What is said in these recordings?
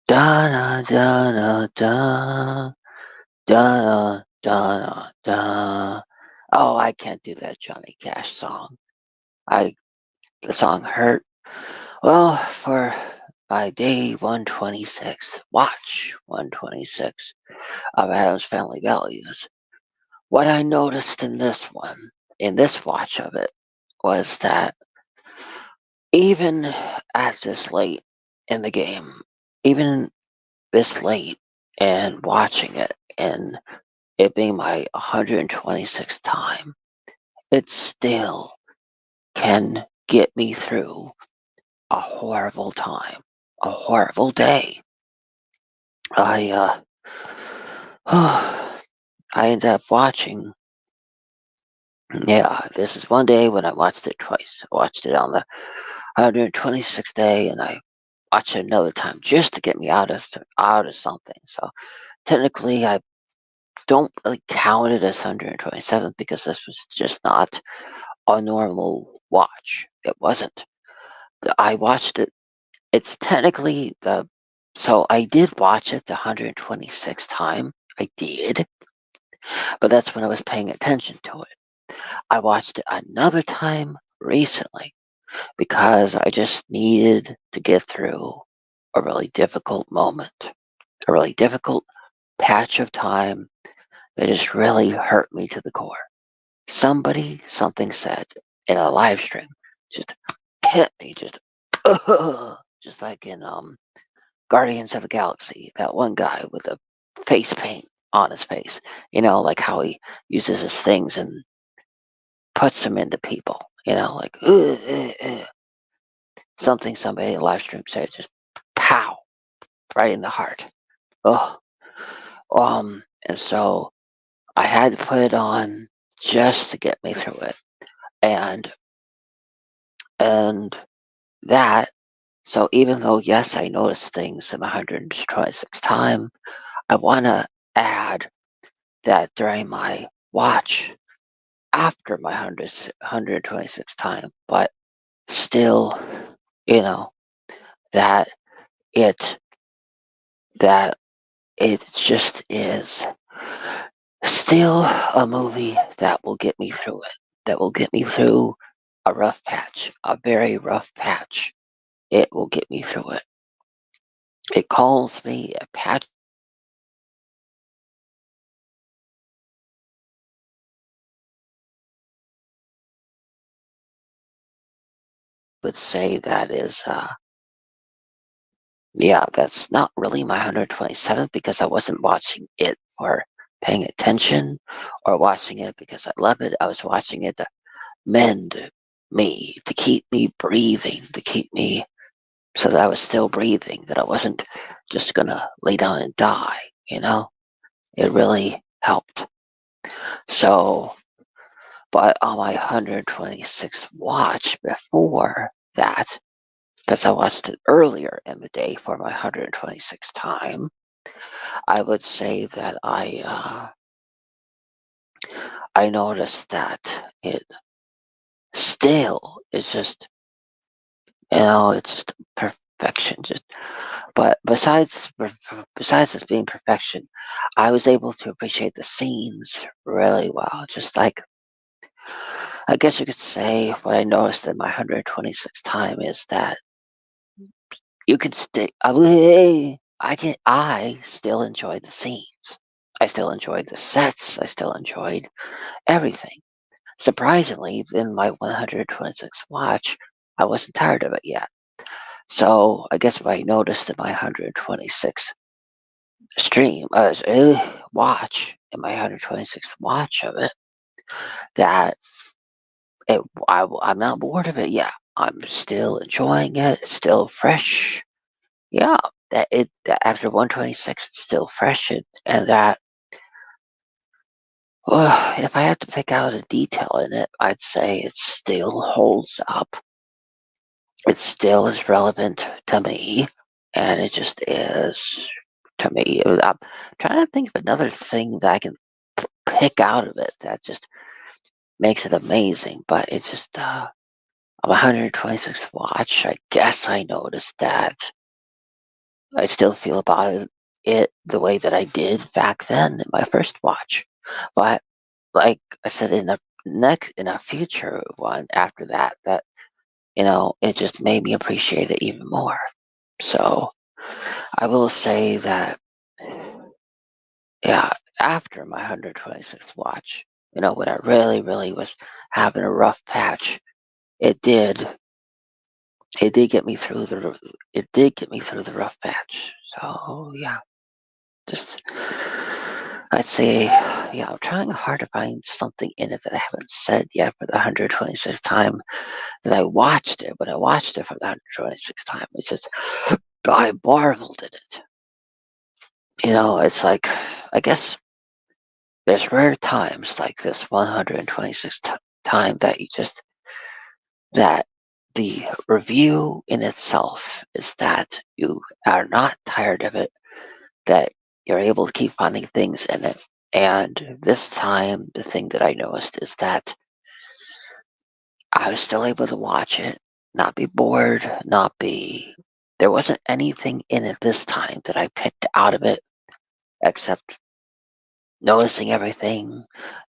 Da da da da da da da da da. Oh, I can't do that Johnny Cash song. I the song hurt. Well, for by day 126, watch 126 of Adam's Family Values, what I noticed in this one, in this watch of it, was that even at this late in the game, even this late and watching it and it being my 126th time, it still can get me through a horrible time, a horrible day. I I ended up watching. Yeah, this is one day when I watched it twice. I watched it on the 126th day, and I watched it another time just to get me out of something. So technically, I don't really count it as 127th because this was just not a normal watch. It wasn't. I watched it. It's technically the. So I did watch it the 126th time. I did, but that's when I was paying attention to it. I watched it another time recently because I just needed to get through a really difficult moment, a really difficult patch of time that just really hurt me to the core. Something said in a live stream just hit me, just like in Guardians of the Galaxy, that one guy with the face paint on his face. Like how he uses his things and puts them into people. Like something somebody in live stream said, just pow right in the heart. Oh, and so I had to put it on just to get me through it, and and that. So even though yes, I noticed things in my 126th time, I want to add that during my watch after my 126th time, but still, you know, that it that it just is still a movie that will get me through it. That will get me through a rough patch, a very rough patch. It will get me through it. It calls me a patch. Would say that is, yeah, that's not really my 127th because I wasn't watching it for paying attention or watching it because I love it. I was watching it to mend me, to keep me breathing, to keep me so that I was still breathing, that I wasn't just gonna lay down and die, you know? It really helped. So, but on my 126th watch before that, because I watched it earlier in the day for my 126th time, I would say that I noticed that it still is just it's just perfection. Just but besides this being perfection, I was able to appreciate the scenes really well. Just like I guess you could say what I noticed in my 126th time is that you can stay. I still enjoyed the scenes. I still enjoyed the sets. I still enjoyed everything. Surprisingly, in my 126th watch, I wasn't tired of it yet. So I guess what I noticed in my 126th watch, in my 126th watch of it, that I'm not bored of it yet. I'm still enjoying it. It's still fresh. Yeah, that after 126, it's still fresh, and that if I had to pick out a detail in it, I'd say it still holds up. It still is relevant to me, and it just is to me. I'm trying to think of another thing that I can pick out of it that just makes it amazing, but it just on my 126th watch, I guess I noticed that I still feel about it the way that I did back then in my first watch. But like I said, in a future one after that, it just made me appreciate it even more. So I will say that, yeah, after my 126th watch, when I really, really was having a rough patch, it did, it did get me through it did get me through the rough patch. So yeah, just, I'd say, yeah, I'm trying hard to find something in it that I haven't said yet for the 126th time that I watched it. But I watched it for the 126th time. It's just, I marveled at it. It's like, I guess there's rare times like this 126th time that that the review in itself is that you are not tired of it, that you're able to keep finding things in it. And this time, the thing that I noticed is that I was still able to watch it, not be bored, not be. There wasn't anything in it this time that I picked out of it except noticing everything,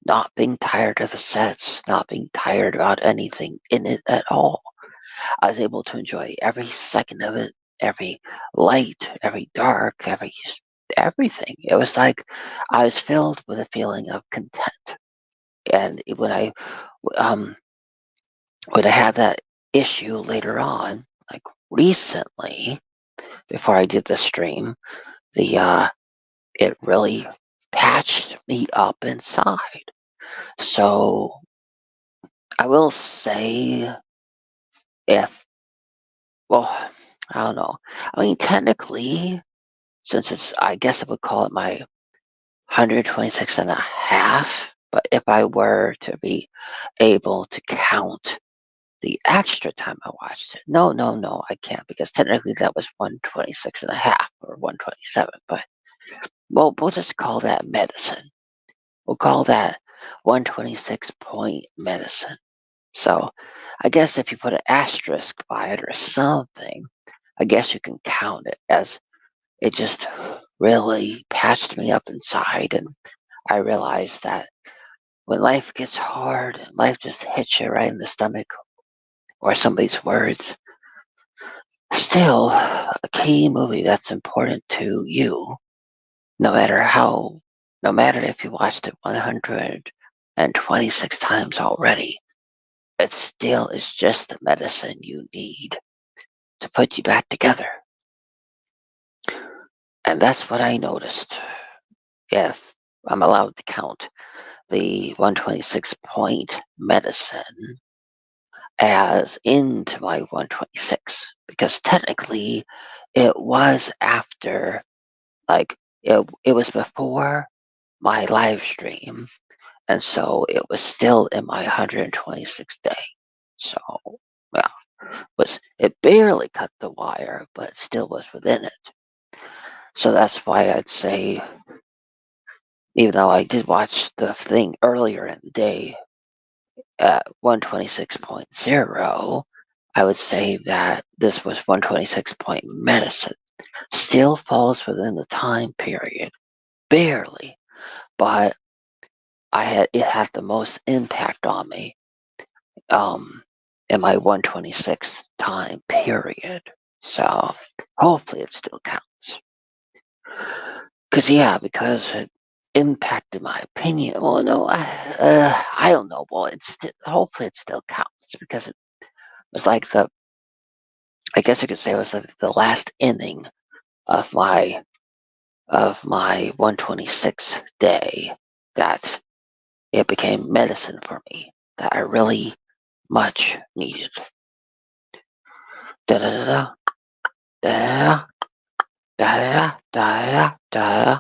not being tired of the sets, not being tired about anything in it at all. I was able to enjoy every second of it, every light, every dark, everything. It was like I was filled with a feeling of content. And um when I had that issue later on, like recently, before I did the stream, the it really patched me up inside. So I will say, if well, I don't know. I mean, technically, since I guess I would call it my 126 and a half, but if I were to be able to count the extra time I watched it, no, no, no, I can't, because technically that was 126 and a half or 127. But well, we'll just call that medicine. We'll call that 126 point medicine. So I guess if you put an asterisk by it or something, I guess you can count it as it just really patched me up inside. And I realized that when life gets hard and life just hits you right in the stomach, or somebody's words, still a key movie that's important to you, no matter how, no matter if you watched it 126 times already, it still is just the medicine you need to put you back together. And that's what I noticed. If I'm allowed to count the 126 point medicine as into my 126, because technically it was after, like, it was before my live stream, and so it was still in my 126th day. So, yeah, it barely cut the wire, but still was within it. So that's why I'd say, even though I did watch the thing earlier in the day at 126.0, I would say that this was 126 point medicine. Still falls within the time period, barely, but it had the most impact on me in my 126 time period. So hopefully it still counts. Because it impacted my opinion. Well, no, I don't know. Well, hopefully it still counts, because it was like I guess you could say it was like the last inning of my 126th day, that it became medicine for me that I really much needed. Da da da da da da da da da da.